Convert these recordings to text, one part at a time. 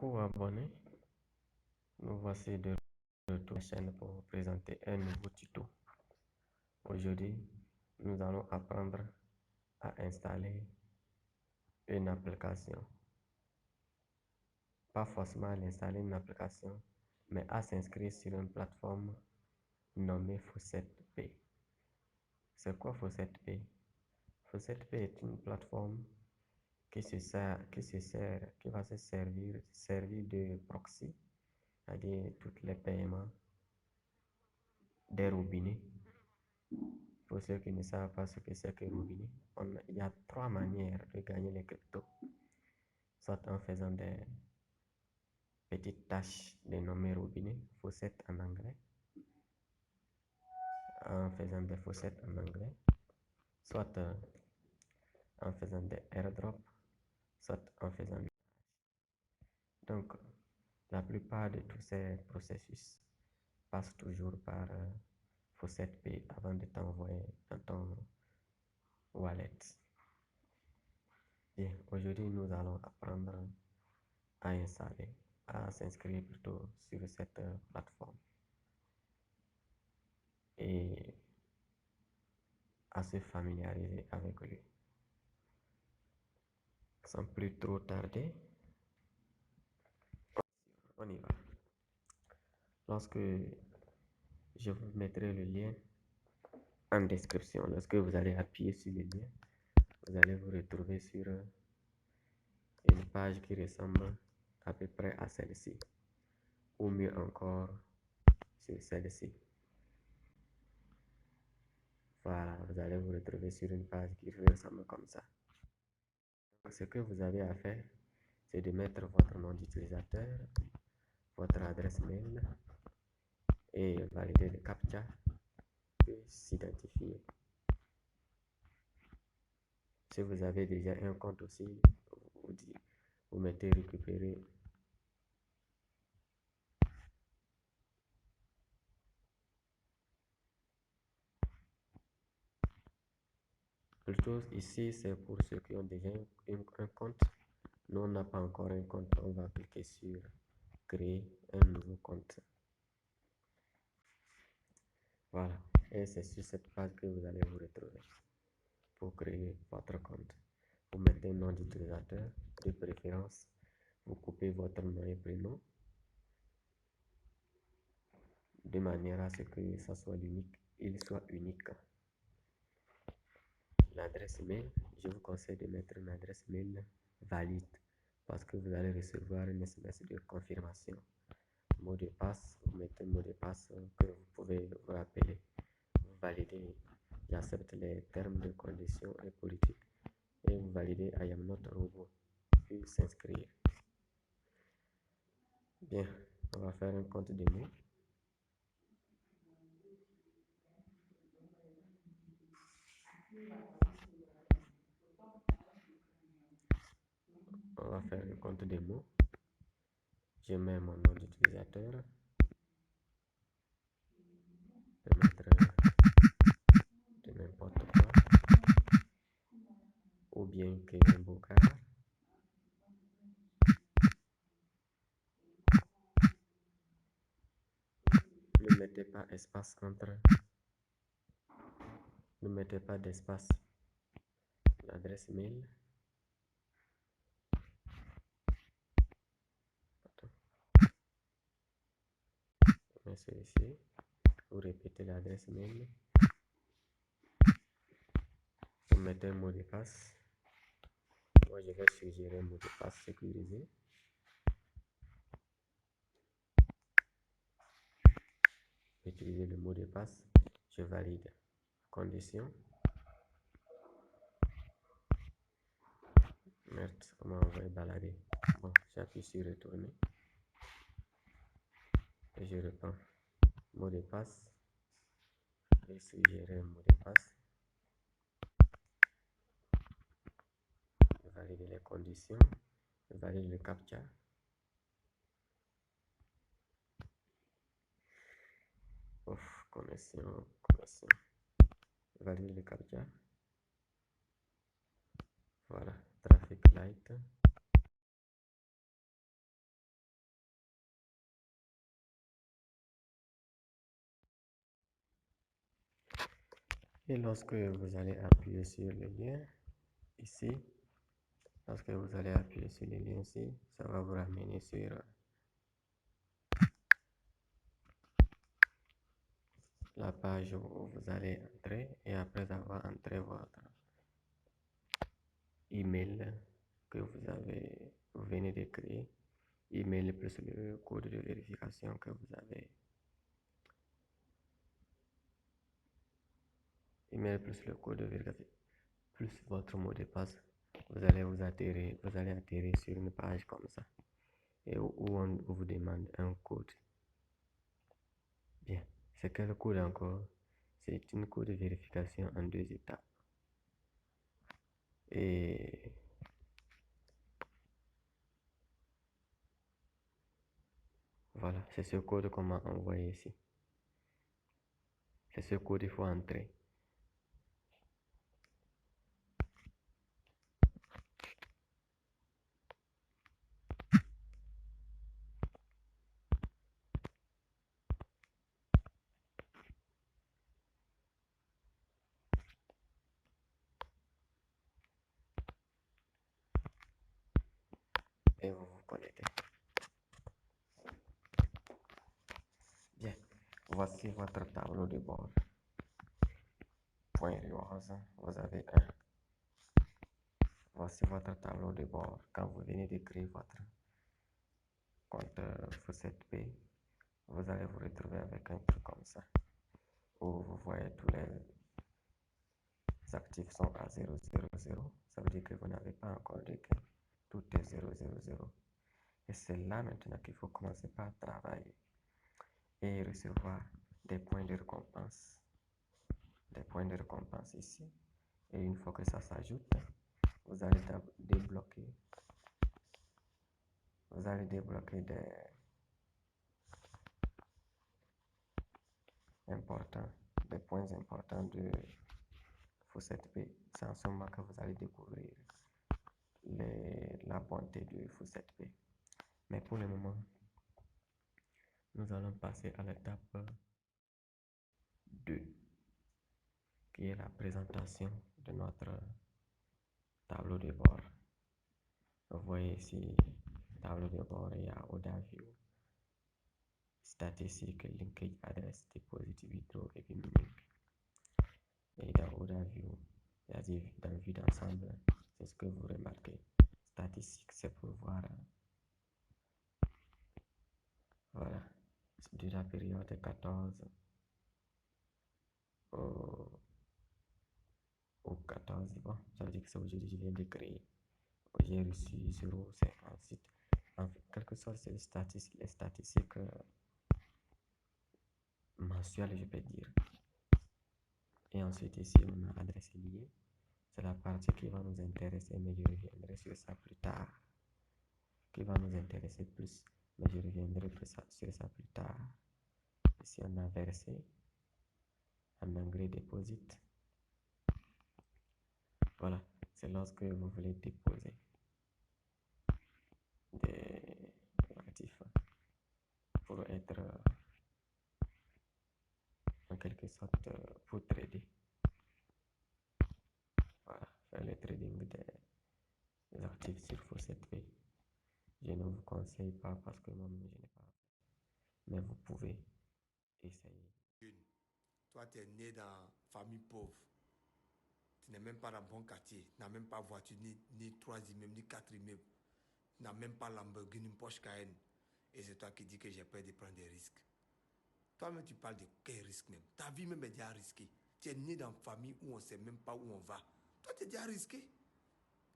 Coucou abonnés, nous voici de retour à la chaîne pour présenter un nouveau tuto. Aujourd'hui, nous allons apprendre à installer une application. Pas forcément à installer une application, mais à s'inscrire sur une plateforme nommée Faucet-Pay. C'est quoi Faucet-Pay? Faucet-Pay est une plateforme qui va se servir de proxy, c'est-à-dire tous les paiements des robinets. Pour ceux qui ne savent pas ce que c'est que robinet, il y a trois manières de gagner les cryptos. Soit en faisant des petites tâches dénommées robinet, faucette en anglais, en faisant des faucettes en anglais, soit en faisant des airdrops, soit en faisant. Donc, la plupart de tous ces processus passent toujours par Faucet Pay avant de t'envoyer dans ton wallet. Bien, aujourd'hui nous allons apprendre à installer, à s'inscrire plutôt sur cette plateforme et à se familiariser avec lui. Sans plus trop tarder, on y va. Lorsque je vous mettrai le lien en description, lorsque vous allez appuyer sur le lien, vous allez vous retrouver sur une page qui ressemble à peu près à celle-ci, ou mieux encore sur celle-ci. Voilà, vous allez vous retrouver sur une page qui ressemble comme ça. Donc, ce que vous avez à faire, c'est de mettre votre nom d'utilisateur, votre adresse mail et valider le CAPTCHA et s'identifier. Si vous avez déjà un compte aussi, vous mettez récupérer. Plutôt ici, c'est pour ceux qui ont déjà un compte. Nous, on n'a pas encore un compte, on va cliquer sur créer un nouveau compte. Voilà, et c'est sur cette page que vous allez vous retrouver pour créer votre compte. Vous mettez un nom d'utilisateur, de préférence, vous coupez votre nom et prénom de manière à ce que ça soit il soit unique. L'adresse mail, je vous conseille de mettre une adresse mail valide parce que vous allez recevoir une SMS de confirmation. Mot de passe, vous mettez un mot de passe que vous pouvez vous rappeler. Vous validez, j'accepte les termes de conditions et politiques et vous validez I am not robot puis s'inscrire. Bien, on va faire un compte démo. On va faire un compte démo. Je mets mon nom d'utilisateur. Je vais mettre de n'importe quoi. Ou bien Kevin Bokar. Ne mettez pas espace entre. Ne mettez pas d'espace. L'adresse mail. On met celui-ci. Vous répétez l'adresse mail. Vous mettez un mot de passe. Moi, je vais suggérer un mot de passe sécurisé. Utilisez le mot de passe. Je valide. Condition. Merde, on m'a envoyé balader. Bon, j'appuie sur retourner. Et je reprends. Mot de passe. Je vais suggérer un mot de passe. Je valide les conditions. Je valide le CAPTCHA. Connexion. Je valide le CAPTCHA. Voilà, Traffic Light. Et lorsque vous allez appuyer sur le lien ici, lorsque vous allez appuyer sur le lien ici, ça va vous ramener sur la page où vous allez entrer, et après avoir entré votre email que vous venez de créer, email plus le code de vérification que vous avez, email plus le code de vérification plus votre mot de passe, vous allez atterrir sur une page comme ça, et où on vous demande un code. Bien, c'est quel code encore? C'est une code de vérification en 2 étapes. Et voilà, c'est ce code qu'on m'a envoyé ici. C'est ce code qu'il faut entrer. Et vous vous connectez. Bien, voici votre tableau de bord. Point rose, vous avez 1. Voici votre tableau de bord. Quand vous venez de créer votre compte Fosset-Pay, vous allez vous retrouver avec un truc comme ça, où vous voyez tous les actifs sont à 0,00. Ça veut dire que vous n'avez pas encore de gain. Tout est 0,00. Et c'est là maintenant qu'il faut commencer par travailler et recevoir des points de récompense. Des points de récompense ici. Et une fois que ça s'ajoute, vous allez débloquer des points importants de Fosset-Pay. C'est en ce moment que vous allez découvrir la bonté de Fosset-Pay. Mais pour le moment, nous allons passer à l'étape 2, qui est la présentation de notre tableau de bord. Vous voyez ici, tableau de bord, il y a OdaView, statistique, linkage, adresse, deposit, withdraw et minimum. Et dans OdaView, il y a dans vue d'ensemble, c'est ce que vous remarquez. Statistique, c'est pour voir, voilà, de la période 14 au 14, bon, ça veut dire que c'est aujourd'hui que je viens de créer. J'ai reçu 0,58. En quelque sorte, c'est les statistiques mensuelles, je peux dire. Et ensuite, ici, on a adresse liée. C'est la partie qui va nous intéresser, mais je reviendrai sur ça plus tard. Qui va nous intéresser plus, mais je reviendrai sur ça plus tard. Ici, on a versé, en anglais deposit. Voilà, c'est lorsque vous voulez déposer des actifs pour être en quelque sorte pour trader. Voilà, faire le trading des actifs sur Fosset-Pay. Je ne vous conseille pas parce que moi-même je n'ai pas, mais vous pouvez essayer. Toi, tu es né dans une famille pauvre. Tu n'es même pas dans bon quartier. Tu n'as même pas voiture, ni 3 immeubles, ni 4 immeubles. Tu n'as même pas Lamborghini, ni Porsche Cayenne. Et c'est toi qui dis que j'ai peur de prendre des risques. Toi-même, tu parles de quel risque même? Ta vie même est déjà risquée. Tu es né dans une famille où on ne sait même pas où on va. Toi, tu es déjà risqué.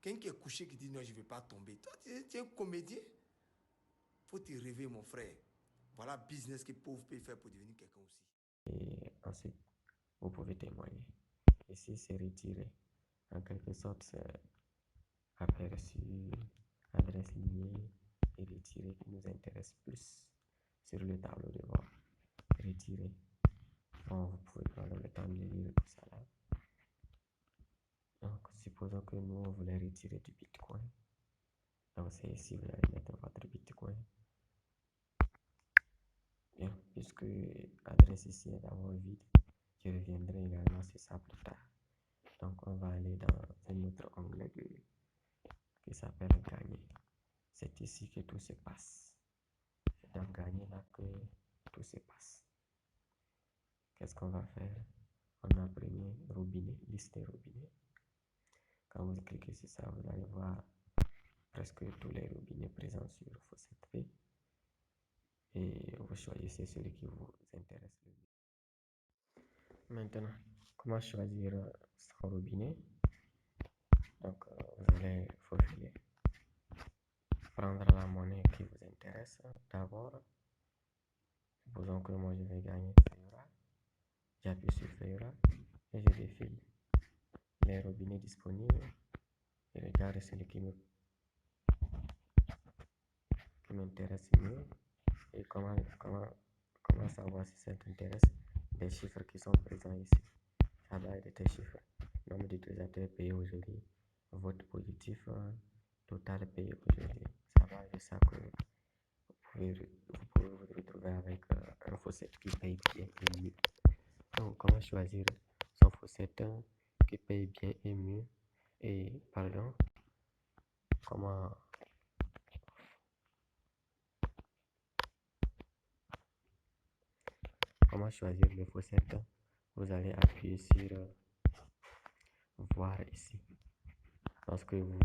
Quelqu'un qui est couché qui dit non, je ne vais pas tomber. Toi, tu es un comédien. Faut te rêver, mon frère. Voilà le business que pauvre peut faire pour devenir quelqu'un aussi. Et ensuite, vous pouvez témoigner. Ici, c'est retiré. En quelque sorte, c'est aperçu, adresse liée et retiré qui nous intéresse plus sur le tableau de bord. Retiré. Bon, vous pouvez prendre le temps de lire tout ça là. Donc, supposons que nous, on voulait retirer du Bitcoin. Donc, c'est ici, vous allez mettre votre Bitcoin. Bien, puisque l'adresse ici est d'abord vide, je reviendrai également sur ça plus tard. ici que tout se passe. C'est dans gagner là que tout se passe. Qu'est-ce qu'on va faire? On a premier robinet, liste des robinets. Quand vous cliquez sur ça, vous allez voir presque tous les robinets présents sur Faucette Pay. Et vous choisissez celui qui vous intéresse le mieux. Maintenant, comment choisir son robinet? Donc, vous allez faufiler, prendre la monnaie qui vous intéresse d'abord. Supposons que moi je vais gagner Fayura. J'appuie sur Fayura et je défile les robinets disponibles. Je regarde celui qui m'intéresse mieux. Et comment savoir si ça t'intéresse? Des chiffres qui sont présents ici. Ça va être tes chiffres. Nombre d'utilisateurs payés aujourd'hui, vote positif, total payé aujourd'hui. Ça va être ça que vous pouvez vous retrouver avec un Faucette qui paye bien et mieux. Donc, comment choisir son Faucette qui paye bien et mieux? Et pardon, comment choisir le Faucette? Vous allez appuyer sur voir ici. Lorsque vous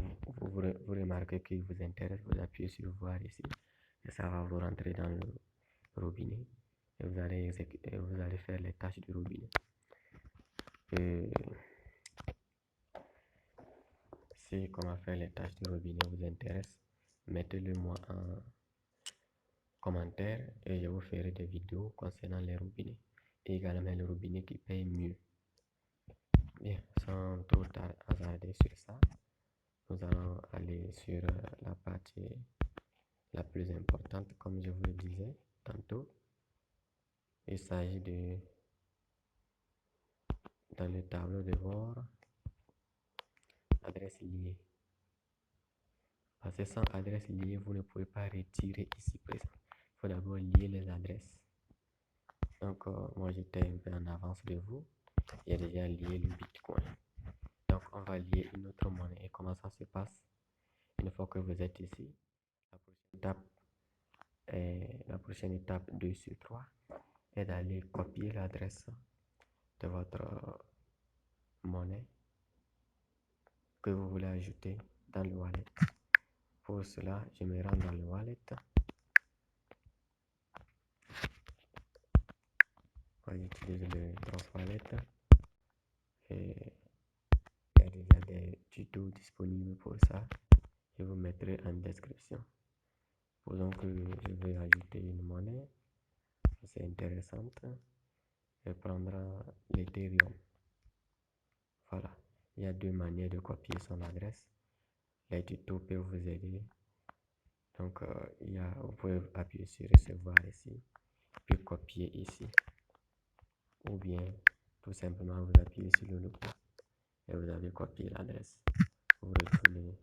remarquez qu'il vous intéresse, vous appuyez sur voir ici et ça va vous rentrer dans le robinet et vous allez faire les tâches du robinet. Si comment faire les tâches du robinet vous intéresse, mettez-le moi en commentaire et je vous ferai des vidéos concernant les robinets et également le robinet qui paye mieux. Bien, sans trop hasarder sur ça, nous allons aller sur la partie la plus importante, comme je vous le disais tantôt. Il s'agit de, dans le tableau de bord, adresse liée. Parce que sans adresse liée, vous ne pouvez pas retirer ici présent. Il faut d'abord lier les adresses. Donc, moi j'étais un peu en avance de vous. J'ai déjà lié le Bitcoin. Donc, on va lier une autre monnaie. Et comment ça se passe? Une fois que vous êtes ici, la prochaine étape 2 sur 3 est d'aller copier l'adresse de votre monnaie que vous voulez ajouter dans le wallet. Pour cela, je me rends dans le wallet. J'utilise le Trust Wallet et il y a déjà des tutos disponibles pour ça. Je vous mettrai en description. Supposons que je vais ajouter une monnaie assez intéressante. Je prendrai l'Ethereum. Voilà, il y a deux manières de copier son adresse. Les tutos peuvent vous aider. Donc, vous pouvez appuyer sur recevoir ici, puis copier ici. Ou bien, tout simplement, vous appuyez sur le logo et vous avez copié l'adresse. Vous retournez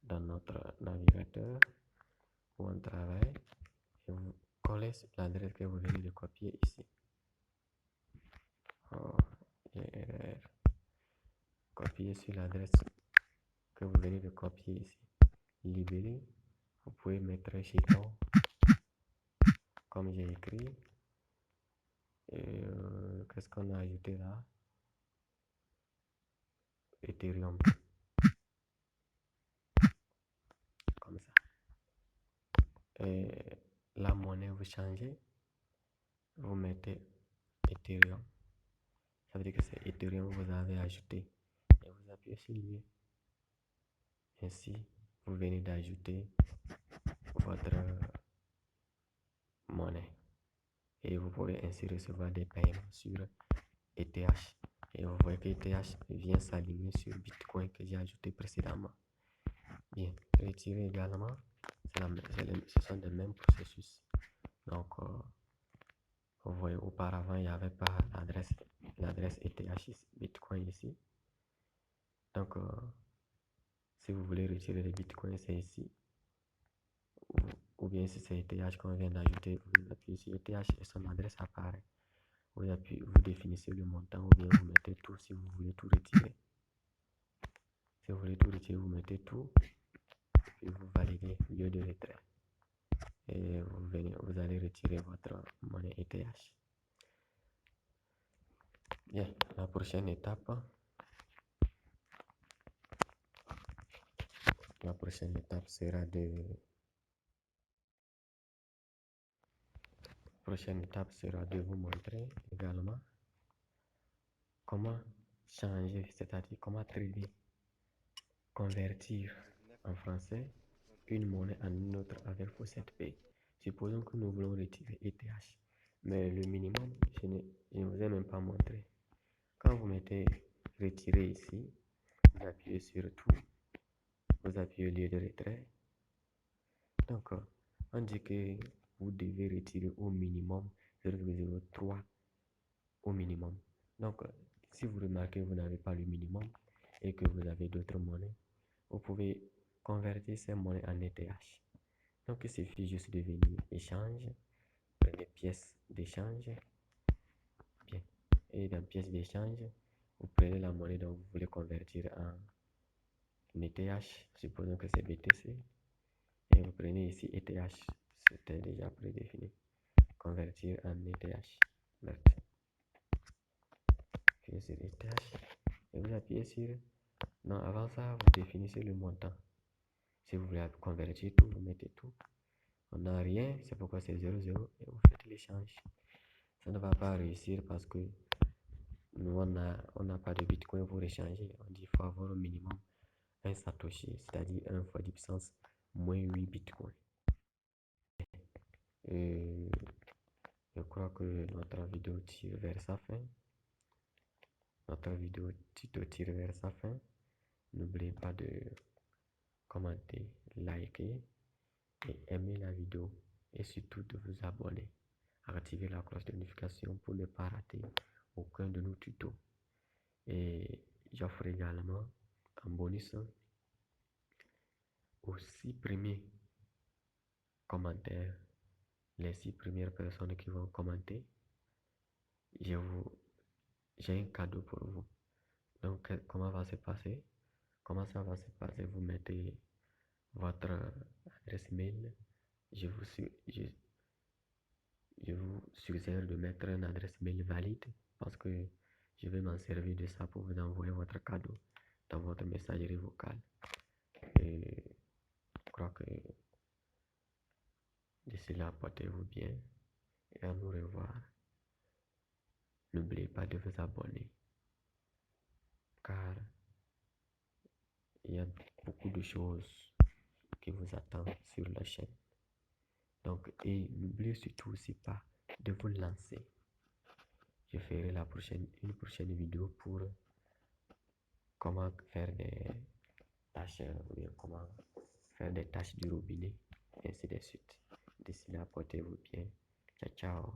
dans notre navigateur où on travaille et vous collez l'adresse que vous venez de copier ici. Copier sur l'adresse que vous venez de copier ici. Libellé, vous pouvez mettre Chicago comme j'ai écrit. Qu'est-ce qu'on a ajouté là? Ethereum. Comme ça. Et la monnaie, vous changez, vous mettez Ethereum. Ça veut dire que c'est Ethereum que vous avez ajouté. Et vous appuyez sur lier. Ainsi, vous venez d'ajouter votre monnaie. Et vous pouvez ainsi recevoir des paiements sur ETH. Et vous voyez que ETH vient s'aligner sur Bitcoin que j'ai ajouté précédemment. Bien, retirer également, ce sont les mêmes processus. Donc, vous voyez, auparavant, il n'y avait pas l'adresse ETH Bitcoin ici. Donc, si vous voulez retirer les Bitcoins, c'est ici. Ou bien si c'est ETH qu'on vient d'ajouter, vous appuyez sur ETH et son adresse apparaît. Vous définissez le montant ou bien vous mettez tout si vous voulez tout retirer. Si vous voulez tout retirer, vous mettez tout. puis vous validez lieu de retrait. Et vous allez retirer votre monnaie ETH. Bien, la prochaine étape sera de vous montrer également comment changer, c'est-à-dire comment trader, convertir en français une monnaie en une autre avec Faucet-Pay. Supposons que nous voulons retirer ETH, mais le minimum, je ne vous ai même pas montré. Quand vous mettez retirer ici, vous appuyez sur tout, vous appuyez lieu de retrait. Donc, on dit que vous devez retirer au minimum 0,03 au minimum. Donc, si vous remarquez que vous n'avez pas le minimum et que vous avez d'autres monnaies, vous pouvez convertir ces monnaies en ETH. Donc, il suffit juste de venir échange, prenez pièces d'échange, bien, et dans pièces d'échange, vous prenez la monnaie dont vous voulez convertir en ETH, supposons que c'est BTC, et vous prenez ici ETH, c'était déjà prédéfini, convertir en ETH, appuyez sur ETH, et vous appuyez sur, non, avant ça, vous définissez le montant. Si vous voulez convertir tout, vous mettez tout. On n'a rien, c'est pourquoi c'est 0,0 et vous faites l'échange. Ça ne va pas réussir parce que nous, on n'a pas de Bitcoin pour échanger. On dit qu'il faut avoir au minimum un Satoshi, c'est-à-dire 1 fois 10 puissance moins 8 Bitcoin. Et je crois que notre vidéo tire vers sa fin. N'oubliez pas de commenter, liker et aimer la vidéo. Et surtout de vous abonner. Activez la cloche de notification pour ne pas rater aucun de nos tutos. Et j'offre également en bonus aux 6 premiers commentaires, les 6 premières personnes qui vont commenter, j'ai un cadeau pour vous. Donc, comment ça va se passer? Vous mettez votre adresse mail. Je vous suggère de mettre une adresse mail valide parce que je vais m'en servir de ça pour vous envoyer votre cadeau dans votre messagerie vocale. Et je crois que d'ici là, portez-vous bien et à nous revoir. N'oubliez pas de vous abonner car il y a beaucoup de choses qui vous attendent sur la chaîne. Donc, et n'oubliez surtout aussi pas de vous lancer. Je ferai une prochaine vidéo pour comment faire des tâches ou bien comment faire des tâches du robinet et ainsi de suite. D'ici là, portez-vous bien. Ciao, ciao.